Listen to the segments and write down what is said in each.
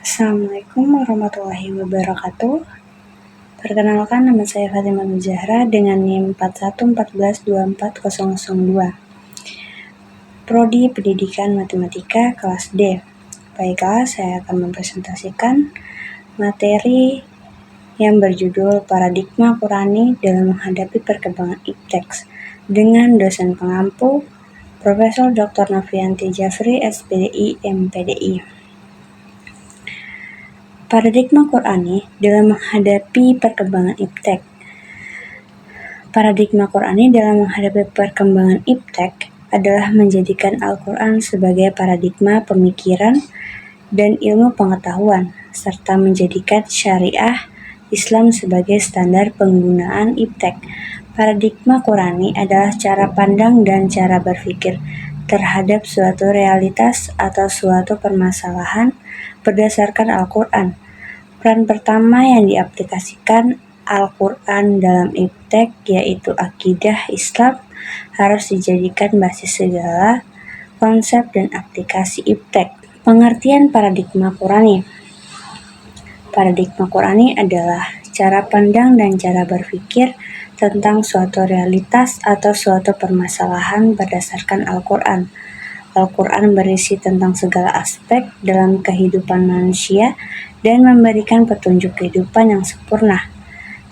Assalamualaikum warahmatullahi wabarakatuh. Perkenalkan, nama saya Fatimah Nuzahra dengan NIM 4114240002. Prodi Pendidikan Matematika kelas D. Baiklah, saya akan mempresentasikan materi yang berjudul Paradigma Qurani dalam menghadapi perkembangan iptek dengan dosen pengampu Profesor Dr. Novianti Jafri, SPDI, MPDI. Paradigma Qurani dalam menghadapi perkembangan iptek. Paradigma Qurani dalam menghadapi perkembangan iptek adalah menjadikan Al-Quran sebagai paradigma pemikiran dan ilmu pengetahuan, serta menjadikan syariah Islam sebagai standar penggunaan iptek. Paradigma Qurani adalah cara pandang dan cara berpikir terhadap suatu realitas atau suatu permasalahan berdasarkan Al-Quran. Peran pertama yang diaplikasikan Al-Quran dalam iptek, yaitu akidah Islam, harus dijadikan basis segala konsep dan aplikasi iptek. Pengertian paradigma Qurani. Paradigma Qurani adalah cara pandang dan cara berpikir tentang suatu realitas atau suatu permasalahan berdasarkan Al-Quran. Al-Quran berisi tentang segala aspek dalam kehidupan manusia dan memberikan petunjuk kehidupan yang sempurna.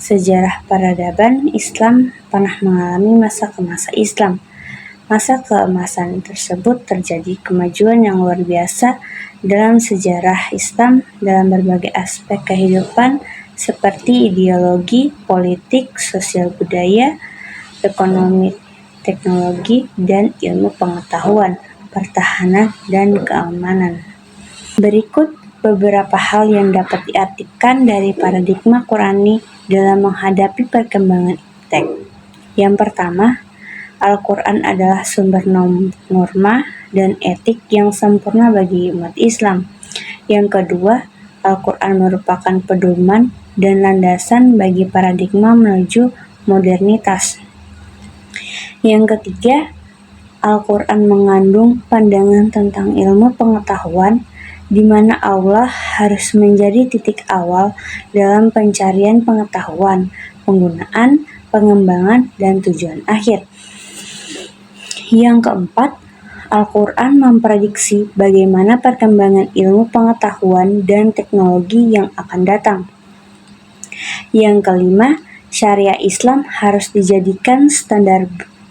Sejarah peradaban Islam pernah mengalami masa kemasa Islam. Masa keemasan tersebut terjadi kemajuan yang luar biasa dalam sejarah Islam dalam berbagai aspek kehidupan seperti ideologi, politik, sosial budaya, ekonomi, teknologi, dan ilmu pengetahuan, pertahanan, dan keamanan. Berikut beberapa hal yang dapat diartikan dari paradigma Qurani dalam menghadapi perkembangan iptek. Yang pertama, Al-Quran adalah sumber norma dan etik yang sempurna bagi umat Islam. Yang kedua, Al-Quran merupakan pedoman dan landasan bagi paradigma menuju modernitas. Yang ketiga, Al-Quran mengandung pandangan tentang ilmu pengetahuan, di mana Allah harus menjadi titik awal dalam pencarian pengetahuan, penggunaan, pengembangan, dan tujuan akhir. Yang keempat, Al-Quran memprediksi bagaimana perkembangan ilmu pengetahuan dan teknologi yang akan datang. Yang kelima, syariah Islam harus dijadikan standar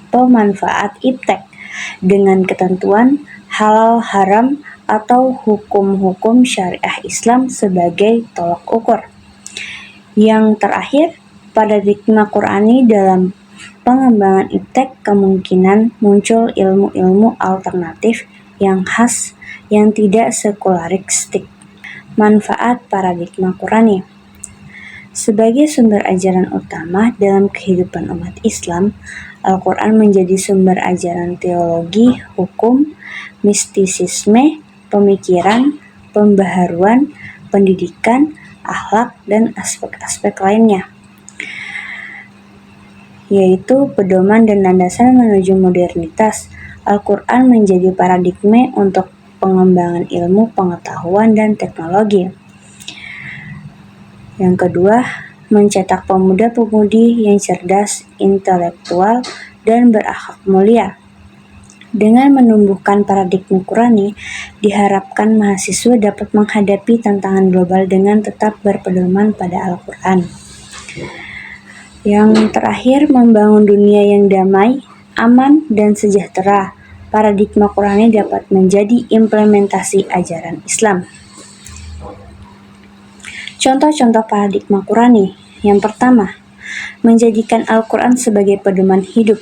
pemanfaat iptek dengan ketentuan halal haram atau hukum-hukum syariah Islam sebagai tolak ukur. Yang terakhir, paradigma Qurani dalam pengembangan iptek kemungkinan muncul ilmu-ilmu alternatif yang khas yang tidak sekularistik. Manfaat paradigma Qurani. Sebagai sumber ajaran utama dalam kehidupan umat Islam, Al-Quran menjadi sumber ajaran teologi, hukum, mistisisme, pemikiran, pembaharuan, pendidikan, akhlak, dan aspek-aspek lainnya, yaitu pedoman dan landasan menuju modernitas. Al-Quran menjadi paradigma untuk pengembangan ilmu pengetahuan dan teknologi. Yang kedua, mencetak pemuda-pemudi yang cerdas, intelektual, dan berakhlak mulia. Dengan menumbuhkan paradigma Qurani, diharapkan mahasiswa dapat menghadapi tantangan global dengan tetap berpedoman pada Al-Quran. Yang terakhir, membangun dunia yang damai, aman, dan sejahtera. Paradigma Qurani dapat menjadi implementasi ajaran Islam. Contoh-contoh paradigma Qurani. Yang pertama, menjadikan Al-Quran sebagai pedoman hidup,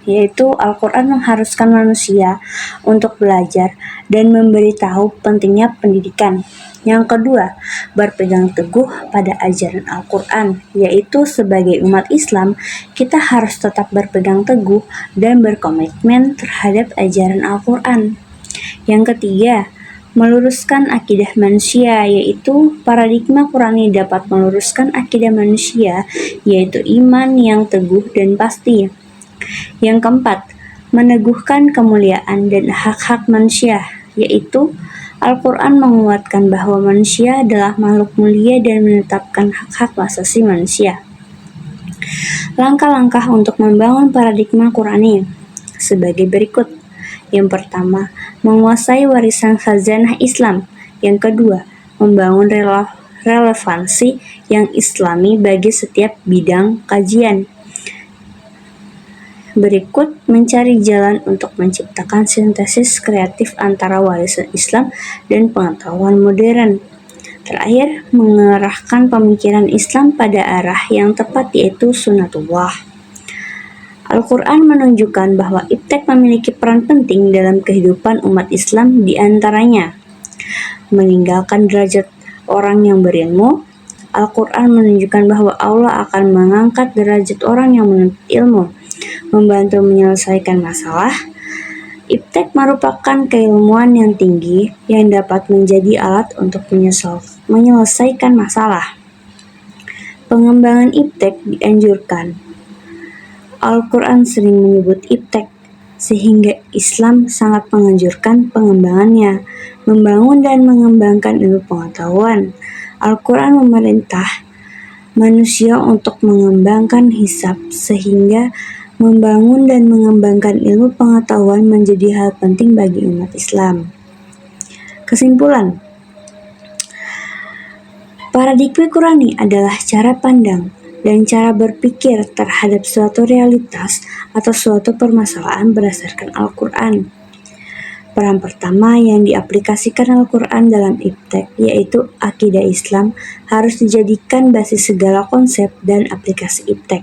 yaitu Al-Quran mengharuskan manusia untuk belajar dan memberitahu pentingnya pendidikan. Yang kedua, berpegang teguh pada ajaran Al-Quran, yaitu sebagai umat Islam, kita harus tetap berpegang teguh dan berkomitmen terhadap ajaran Al-Quran. Yang ketiga, meluruskan akidah manusia, yaitu paradigma Qurani dapat meluruskan akidah manusia, yaitu iman yang teguh dan pasti. Yang keempat, meneguhkan kemuliaan dan hak-hak manusia, yaitu Al-Quran menguatkan bahwa manusia adalah makhluk mulia dan menetapkan hak-hak asasi manusia. Langkah-langkah untuk membangun paradigma Qurani sebagai berikut. Yang pertama, menguasai warisan khazanah Islam. Yang kedua, membangun relevansi yang islami bagi setiap bidang kajian. Berikut mencari jalan untuk menciptakan sintesis kreatif antara warisan Islam dan pengetahuan modern. Terakhir, mengerahkan pemikiran Islam pada arah yang tepat, yaitu sunnatullah. Al-Quran menunjukkan bahwa iptek memiliki peran penting dalam kehidupan umat Islam, di antaranya meninggalkan derajat orang yang berilmu. Al-Quran menunjukkan bahwa Allah akan mengangkat derajat orang yang menuntut ilmu, membantu menyelesaikan masalah. Iptek merupakan keilmuan yang tinggi yang dapat menjadi alat untuk menyelesaikan masalah. Pengembangan iptek dianjurkan. Al-Quran sering menyebut iptek, sehingga Islam sangat menganjurkan pengembangannya, membangun dan mengembangkan ilmu pengetahuan. Al-Quran memerintah manusia untuk mengembangkan hisab, sehingga membangun dan mengembangkan ilmu pengetahuan menjadi hal penting bagi umat Islam. Kesimpulan, paradigma Qurani adalah cara pandang dan cara berpikir terhadap suatu realitas atau suatu permasalahan berdasarkan Al-Quran. Peran pertama yang diaplikasikan Al-Quran dalam iptek, yaitu akidah Islam, harus dijadikan basis segala konsep dan aplikasi iptek.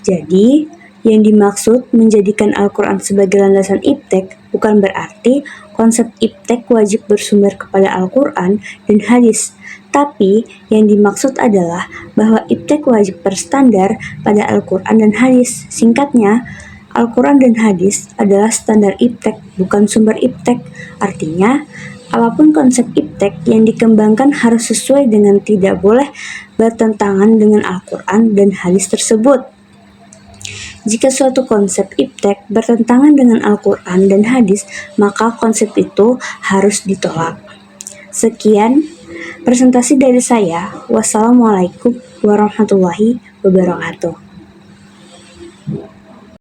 Jadi, yang dimaksud menjadikan Al-Quran sebagai landasan iptek bukan berarti konsep iptek wajib bersumber kepada Al-Quran dan hadis, tapi yang dimaksud adalah bahwa iptek wajib bersandar pada Al-Quran dan hadis. Singkatnya, Al-Quran dan hadis adalah standar iptek, bukan sumber iptek. Artinya, apapun konsep iptek yang dikembangkan harus sesuai dengan, tidak boleh bertentangan dengan Al-Quran dan hadis tersebut. Jika suatu konsep iptek bertentangan dengan Al-Quran dan hadis, maka konsep itu harus ditolak. Sekian presentasi dari saya. Wassalamualaikum warahmatullahi wabarakatuh.